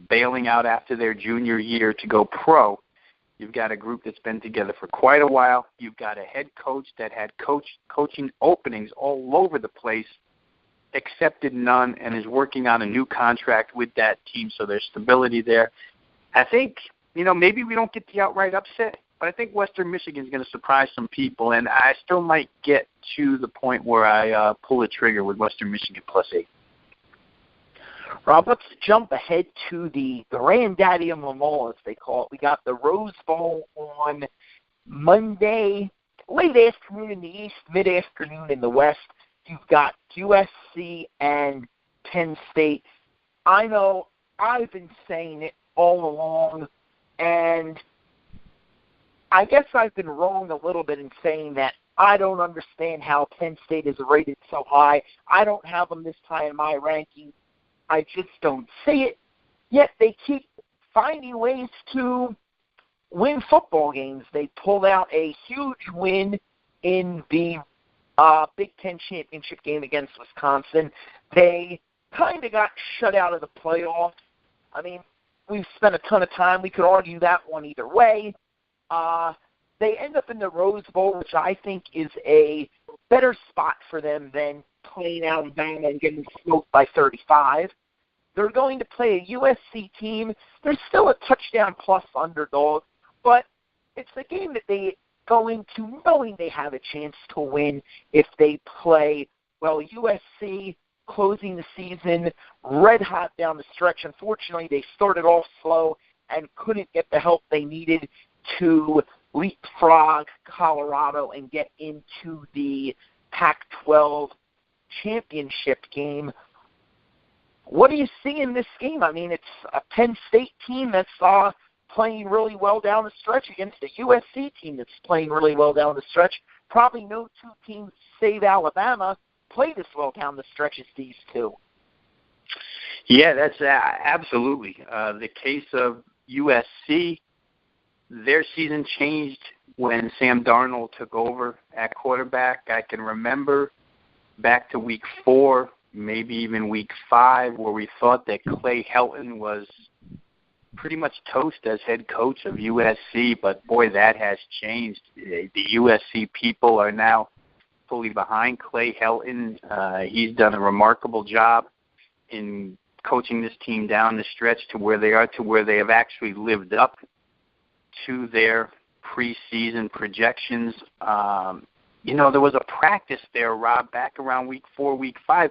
bailing out after their junior year to go pro. You've got a group that's been together for quite a while. You've got a head coach that had coaching openings all over the place, accepted none, and is working on a new contract with that team, so there's stability there. I think, maybe we don't get the outright upset, but I think Western Michigan is going to surprise some people, and I still might get to the point where I pull the trigger with Western Michigan +8. Rob, let's jump ahead to the granddaddy of them all, as they call it. We got the Rose Bowl on Monday, late afternoon in the East, mid-afternoon in the West. You've got USC and Penn State. I know I've been saying it all along, and I guess I've been wrong a little bit in saying that I don't understand how Penn State is rated so high. I don't have them this high in my ranking. I just don't see it. Yet they keep finding ways to win football games. They pulled out a huge win in the Big Ten championship game against Wisconsin. They kind of got shut out of the playoffs. I mean, we've spent a ton of time. We could argue that one either way. They end up in the Rose Bowl, which I think is a better spot for them than playing Alabama and getting smoked by 35. They're going to play a USC team. They're still a touchdown-plus underdog, but it's a game that they go into knowing they have a chance to win if they play, well, USC closing the season red hot down the stretch. Unfortunately, they started off slow and couldn't get the help they needed to leapfrog Colorado and get into the Pac-12 championship game. What do you see in this game? I mean, it's a Penn State team that's playing really well down the stretch against a USC team that's playing really well down the stretch. Probably no two teams, save Alabama, play this well down the stretch as these two. Yeah, that's absolutely the case of USC. Their season changed when Sam Darnold took over at quarterback. I can remember back to week 4, maybe even week 5, where we thought that Clay Helton was pretty much toast as head coach of USC, but boy, that has changed. The USC people are now fully behind Clay Helton. He's done a remarkable job in coaching this team down the stretch to where they are, to where they have actually lived up to their preseason projections. There was a practice there, Rob, back around week 4, week 5,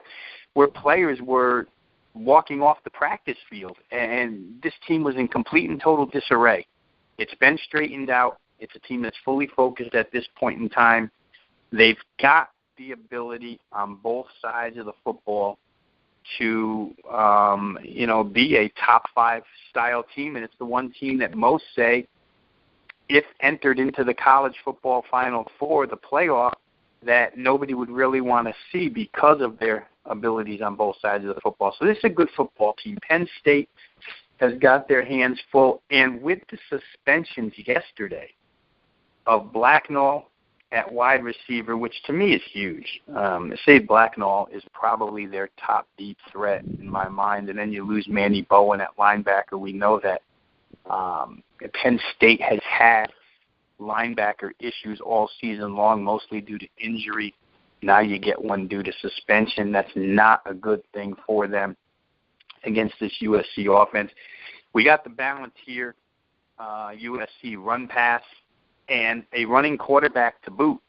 where players were walking off the practice field, and this team was in complete and total disarray. It's been straightened out. It's a team that's fully focused at this point in time. They've got the ability on both sides of the football to, be a top 5 style team, and it's the one team that most say, if entered into the college football Final Four, the playoff, that nobody would really want to see because of their abilities on both sides of the football. So this is a good football team. Penn State has got their hands full, and with the suspensions yesterday of Blacknall at wide receiver, which to me is huge. Sade Blacknall is probably their top deep threat in my mind, and then you lose Manny Bowen at linebacker. We know that Penn State has had linebacker issues all season long, mostly due to injury. Now you get one due to suspension. That's not a good thing for them against this USC offense. We got the balance here, USC run pass, and a running quarterback to boot.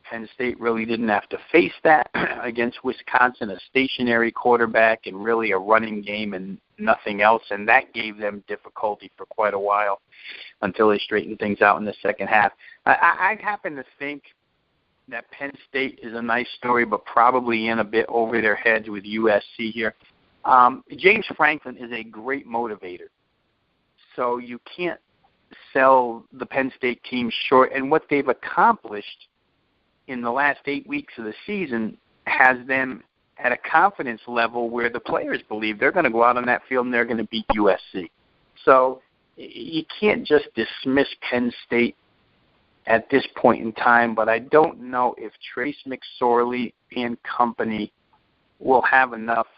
Penn State really didn't have to face that against Wisconsin, a stationary quarterback and really a running game and nothing else, and that gave them difficulty for quite a while until they straightened things out in the second half. I happen to think that Penn State is a nice story, but probably in a bit over their heads with USC here. James Franklin is a great motivator, so you can't sell the Penn State team short, and what they've accomplished in the last 8 weeks of the season has them at a confidence level where the players believe they're going to go out on that field and they're going to beat USC. So you can't just dismiss Penn State at this point in time, but I don't know if Trace McSorley and company will have enough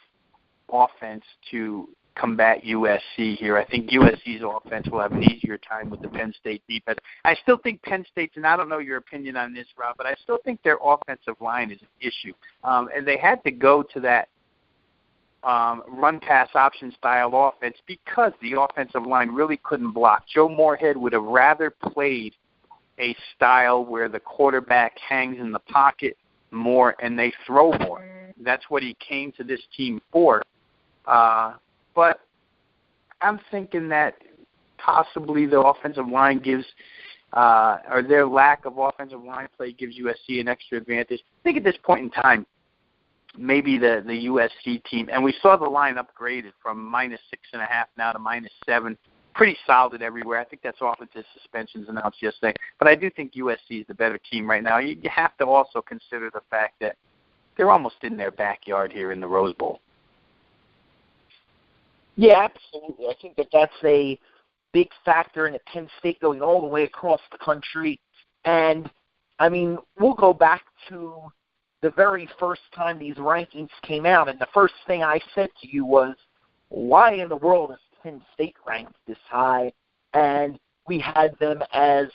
offense to combat USC here. I think USC's offense will have an easier time with the Penn State defense. I still think Penn State's, and I don't know your opinion on this, Rob, but I still think their offensive line is an issue. And they had to go to that run-pass option style offense because the offensive line really couldn't block. Joe Moorhead would have rather played a style where the quarterback hangs in the pocket more and they throw more. That's what he came to this team for. But I'm thinking that possibly the offensive line gives, or their lack of offensive line play gives USC an extra advantage. I think at this point in time, maybe the USC team, and we saw the line upgraded from -6.5 now to -7. Pretty solid everywhere. I think that's off of the suspensions announced yesterday. But I do think USC is the better team right now. You have to also consider the fact that they're almost in their backyard here in the Rose Bowl. Yeah, absolutely. I think that that's a big factor in the Penn State going all the way across the country. And, I mean, we'll go back to the very first time these rankings came out, and the first thing I said to you was, why in the world is Penn State ranked this high? And we had them as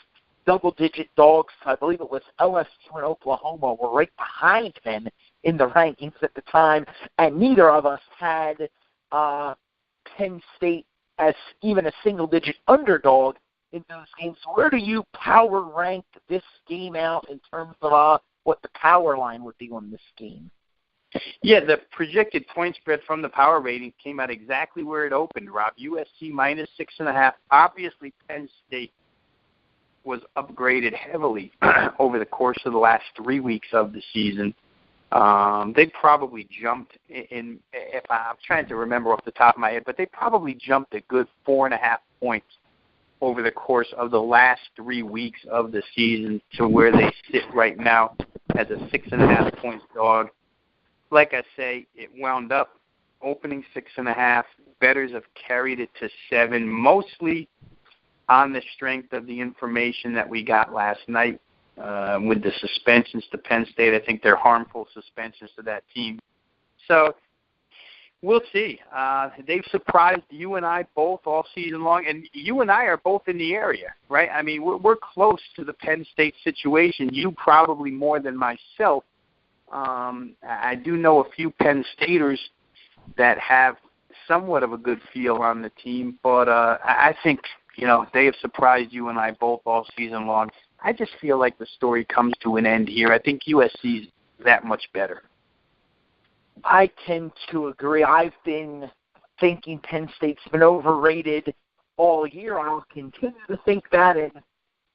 double-digit dogs. I believe it was LSU and Oklahoma were right behind them in the rankings at the time, and neither of us had Penn State as even a single-digit underdog in those games. Where do you power rank this game out in terms of what the power line would be on this game? Yeah, the projected point spread from the power rating came out exactly where it opened, Rob. USC -6.5. Obviously, Penn State was upgraded heavily over the course of the last 3 weeks of the season. They probably jumped in, if I'm trying to remember off the top of my head, but they probably jumped a good 4.5 points over the course of the last 3 weeks of the season to where they sit right now as a 6.5 point dog. Like I say, it wound up opening 6.5. Bettors have carried it to 7, mostly on the strength of the information that we got last night with the suspensions to Penn State. I think they're harmful suspensions to that team. So we'll see. They've surprised you and I both all season long, and you and I are both in the area, right? I mean, we're close to the Penn State situation, you probably more than myself. I do know a few Penn Staters that have somewhat of a good feel on the team, but I think, they have surprised you and I both all season long. I just feel like the story comes to an end here. I think USC is that much better. I tend to agree. I've been thinking Penn State's been overrated all year. I'll continue to think that, and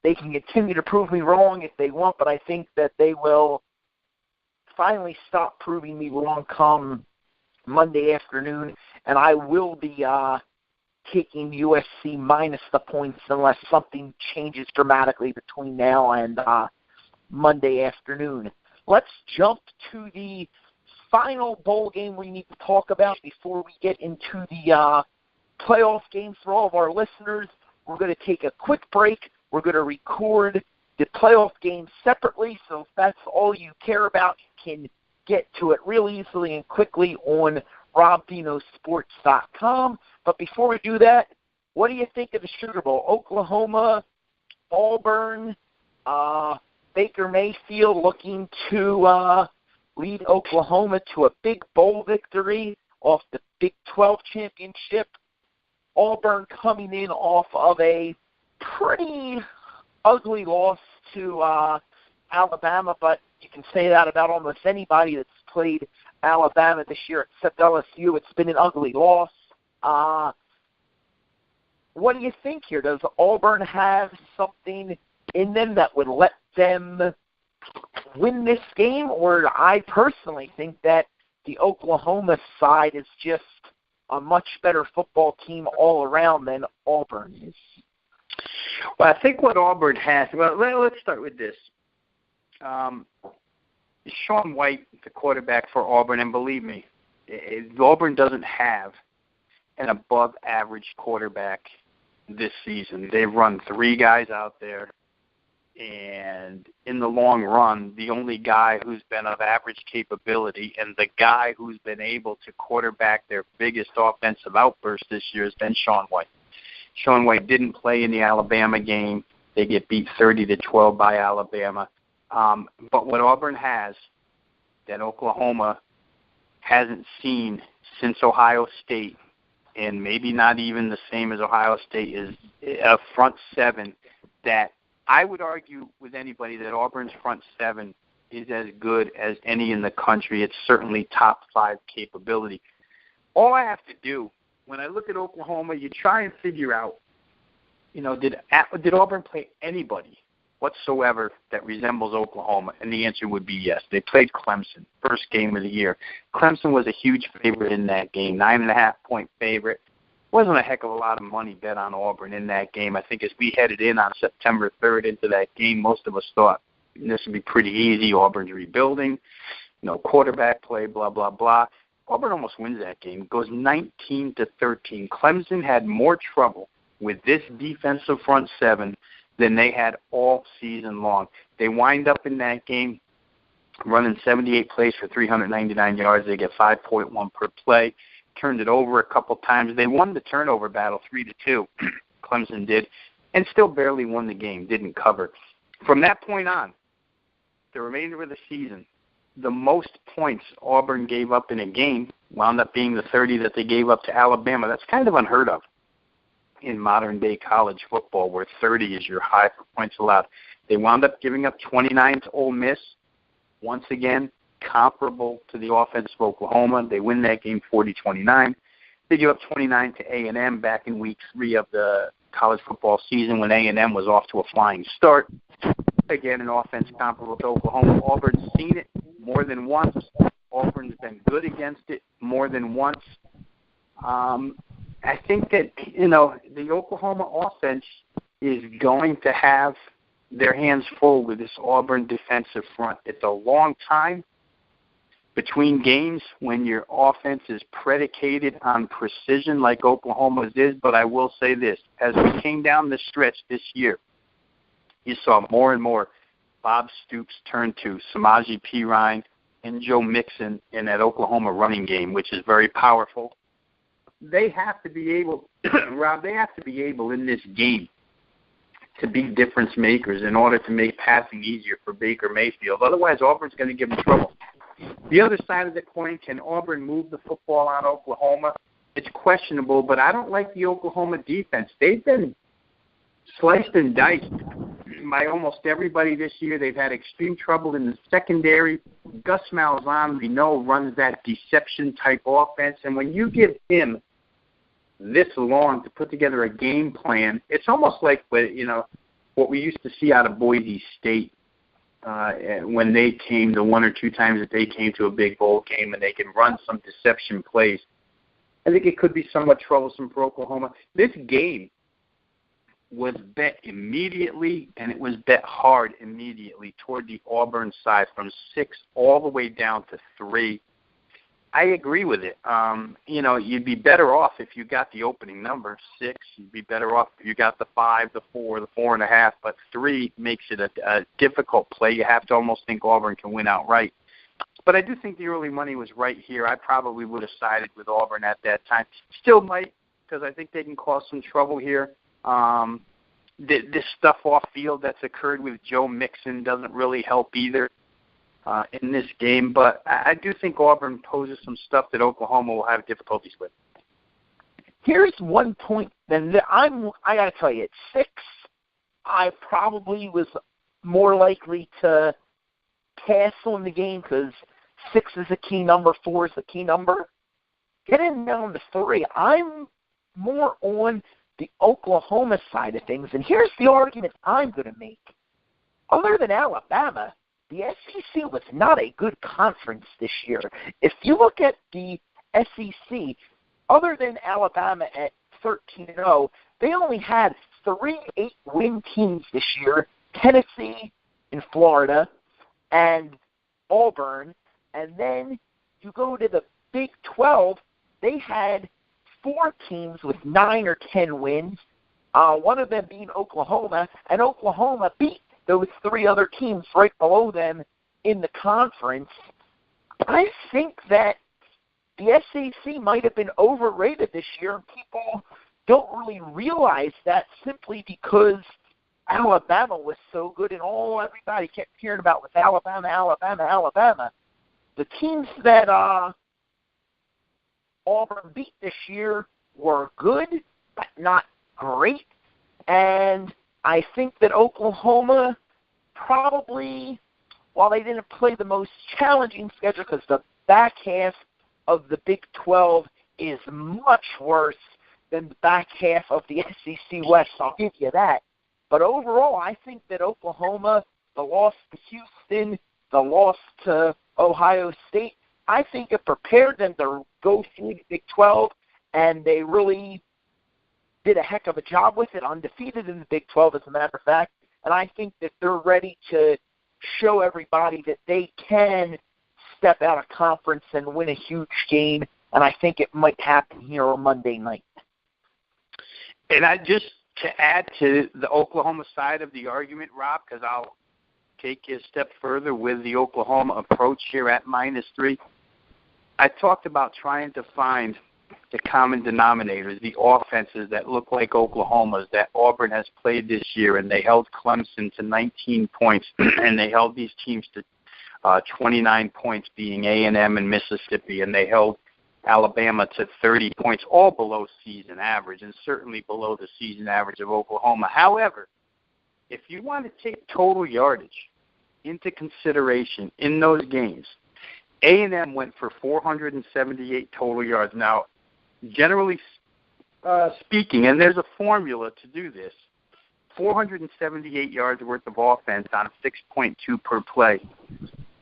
they can continue to prove me wrong if they want, but I think that they will finally stop proving me wrong come Monday afternoon, and I will be taking USC minus the points unless something changes dramatically between now and Monday afternoon. Let's jump to the final bowl game we need to talk about before we get into the playoff games for all of our listeners. We're going to take a quick break. We're going to record the playoff games separately, so if that's all you care about, you can get to it real easily and quickly on robvenosports.com. But before we do that, what do you think of the Sugar Bowl? Oklahoma, Auburn, Baker Mayfield looking to lead Oklahoma to a big bowl victory off the Big 12 championship. Auburn coming in off of a pretty ugly loss to Alabama, but you can say that about almost anybody that's played Alabama this year except LSU. It's been an ugly loss. What do you think here? Does Auburn have something in them that would let them win this game? Or I personally think that the Oklahoma side is just a much better football team all around than Auburn is. Well, I think what Auburn has, let's start with this. Sean White, the quarterback for Auburn, and believe me, Auburn doesn't have an above-average quarterback this season. They've run 3 guys out there, and in the long run, the only guy who's been of average capability and the guy who's been able to quarterback their biggest offensive outburst this year has been Sean White. Sean White didn't play in the Alabama game. They get beat 30-12 by Alabama. But what Auburn has that Oklahoma hasn't seen since Ohio State, and maybe not even the same as Ohio State, is a front seven that I would argue with anybody that Auburn's front seven is as good as any in the country. It's certainly top 5 capability. all I have to do when I look at Oklahoma, you try and figure out, did Auburn play anybody whatsoever that resembles Oklahoma? And the answer would be yes. They played Clemson, first game of the year. Clemson was a huge favorite in that game, 9.5-point favorite. Wasn't a heck of a lot of money bet on Auburn in that game. I think as we headed in on September 3rd into that game, most of us thought this would be pretty easy. Auburn's rebuilding, quarterback play, blah, blah, blah. Auburn almost wins that game. It goes 19-13. Clemson had more trouble with this defensive front seven than they had all season long. They wind up in that game running 78 plays for 399 yards. They get 5.1 per play. Turned it over a couple times. They won the turnover battle 3-2. Clemson did, and still barely won the game. Didn't cover. From that point on, the remainder of the season, the most points Auburn gave up in a game wound up being the 30 that they gave up to Alabama. That's kind of unheard of in modern-day college football, where 30 is your high for points allowed. They wound up giving up 29 to Ole Miss. Once again, comparable to the offense of Oklahoma. They win that game 40-29. They give up 29 to A&M back in week 3 of the college football season when A&M was off to a flying start. Again, an offense comparable to Oklahoma. Auburn's seen it more than once. Auburn's been good against it more than once. I think that, the Oklahoma offense is going to have their hands full with this Auburn defensive front. It's a long time between games when your offense is predicated on precision like Oklahoma's is, but I will say this. As we came down the stretch this year, you saw more and more Bob Stoops turn to Samaje Perine and Joe Mixon in that Oklahoma running game, which is very powerful. They have to be able, Rob, in this game to be difference makers in order to make passing easier for Baker Mayfield. Otherwise, Auburn's going to give them trouble. The other side of the coin, can Auburn move the football on Oklahoma? It's questionable, but I don't like the Oklahoma defense. They've been sliced and diced by almost everybody this year. They've had extreme trouble in the secondary. Gus Malzahn, we know, runs that deception-type offense, and when you give him this long to put together a game plan, it's almost like what we used to see out of Boise State when they came the one or two times that they came to a big bowl game, and they can run some deception plays. I think it could be somewhat troublesome for Oklahoma. This game was bet immediately, and it was bet hard immediately toward the Auburn side from 6 all the way down to 3. I agree with it. You'd be better off if you got the opening number, 6. You'd be better off if you got the 5, the 4, the 4.5, but 3 makes it a difficult play. You have to almost think Auburn can win outright. But I do think the early money was right here. I probably would have sided with Auburn at that time. Still might, because I think they can cause some trouble here. This stuff off field that's occurred with Joe Mixon doesn't really help either in this game. But I do think Auburn poses some stuff that Oklahoma will have difficulties with. Here's one point. Then I got to tell you, at 6, I probably was more likely to pass on the game because 6 is a key number, 4 is a key number. Getting down to 3, I'm more on the Oklahoma side of things, and here's the argument I'm going to make. Other than Alabama, the SEC was not a good conference this year. If you look at the SEC, other than Alabama at 13-0, they only had 3 8-win teams this year, Tennessee and Florida and Auburn, and then you go to the Big 12, they had 4 teams with 9 or 10 wins, one of them being Oklahoma, and Oklahoma beat those 3 other teams right below them in the conference. I think that the SEC might have been overrated this year, and people don't really realize that simply because Alabama was so good, and all everybody kept hearing about was Alabama, Alabama, Alabama. The teams that Auburn beat this year were good, but not great. And I think that Oklahoma probably, while they didn't play the most challenging schedule because the back half of the Big 12 is much worse than the back half of the SEC West. I'll give you that. But overall, I think that Oklahoma, the loss to Houston, the loss to Ohio State, I think it prepared them to go through the Big 12, and they really did a heck of a job with it, undefeated in the Big 12, as a matter of fact. And I think that they're ready to show everybody that they can step out of conference and win a huge game, and I think it might happen here on Monday night. And to add to the Oklahoma side of the argument, Rob, because I'll take you a step further with the Oklahoma approach here at -3. I talked about trying to find the common denominators, the offenses that look like Oklahoma's that Auburn has played this year, and they held Clemson to 19 points, and they held these teams to 29 points, being A&M and Mississippi, and they held Alabama to 30 points, all below season average, and certainly below the season average of Oklahoma. However, if you want to take total yardage into consideration in those games, A&M went for 478 total yards. Now, generally speaking, and there's a formula to do this, 478 yards worth of offense on 6.2 per play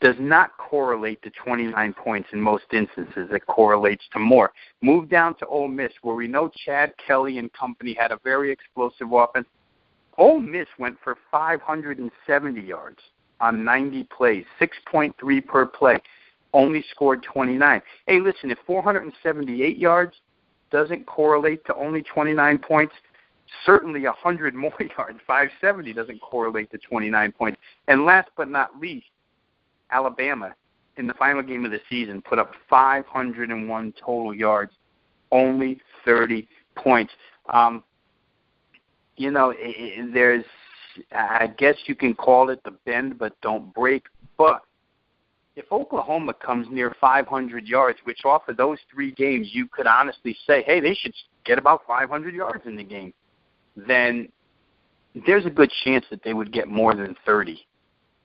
does not correlate to 29 points in most instances. It correlates to more. Move down to Ole Miss, where we know Chad Kelly and company had a very explosive offense. Ole Miss went for 570 yards on 90 plays, 6.3 per play, only scored 29. Hey, listen, if 478 yards doesn't correlate to only 29 points, certainly 100 more yards, 570, doesn't correlate to 29 points. And last but not least, Alabama, in the final game of the season, put up 501 total yards, only 30 points. There's, I guess you can call it the bend but don't break. But if Oklahoma comes near 500 yards, which off of those 3 games you could honestly say, hey, they should get about 500 yards in the game, then there's a good chance that they would get more than 30.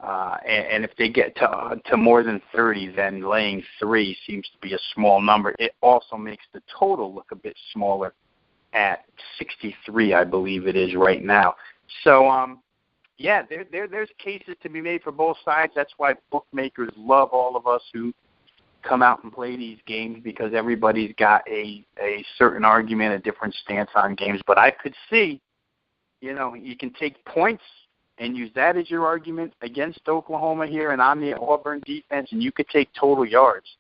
And if they get to more than 30, then laying 3 seems to be a small number. It also makes the total look a bit smaller at 63, I believe it is right now. So, there's cases to be made for both sides. That's why bookmakers love all of us who come out and play these games, because everybody's got a certain argument, a different stance on games. But I could see, you can take points and use that as your argument against Oklahoma here and on the Auburn defense, and you could take total yards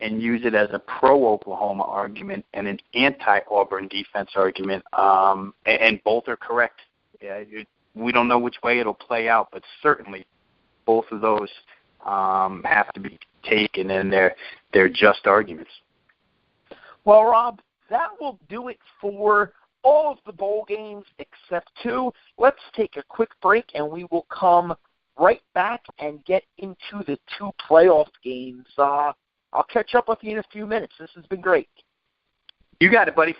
and use it as a pro-Oklahoma argument and an anti-Auburn defense argument, and both are correct. We don't know which way it'll play out, but certainly both of those have to be taken, and they're just arguments. Well, Rob, that will do it for all of the bowl games except 2. Let's take a quick break, and we will come right back and get into the 2 playoff games. I'll catch up with you in a few minutes. This has been great. You got it, buddy.